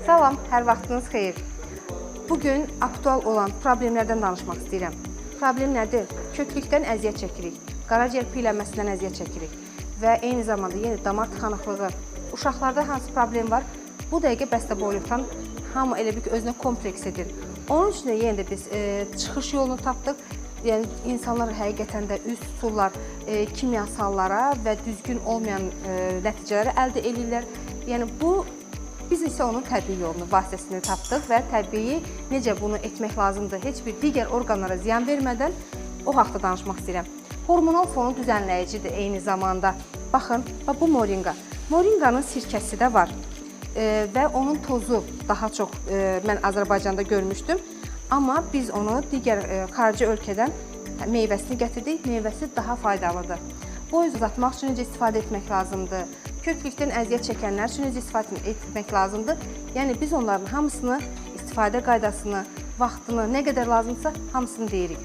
Salam, hər vaxtınız xeyir. Bugün aktual olan problemlərdən danışmaq istəyirəm. Problem nədir? Köklükdən əziyyət çəkirik, qaraciyər piylənməsindən əziyyət çəkirik və eyni zamanda yenə damar tıxanıqlığı. Uşaqlarda hansı problem var? Bu dəqiqə bəstəboyluqdan hamı elə bil ki, özünə kompleks edir. Onun üçün də yenə də biz çıxış yolunu tapdıq. Yəni, insanlar həqiqətən də üz tuturlar kimyasallara və düzgün olmayan nəticələri əldə edirlər. Yəni, biz isə onun təbii yolunu, vasitəsini tapdıq və təbii necə bunu etmək lazımdır, heç bir digər orqanlara ziyan vermədən o haqda danışmaq istəyirəm. Hormonal fonu düzənləyicidir eyni zamanda. Baxın, bu morinqa. Morinqanın sirkəsi də var və onun tozu daha çox mən Azərbaycanda görmüşdüm. Amma biz onu digər xarici ölkədən meyvəsini gətirdik. Meyvəsi daha faydalıdır. Boy uzatmaq üçün necə istifadə etmək lazımdır? Köklükdən əziyyət çəkənlər üçün necə istifadə etmək lazımdır? Yəni, biz onların hamısını, istifadə qaydasını, vaxtını, nə qədər lazımdırsa hamısını deyirik.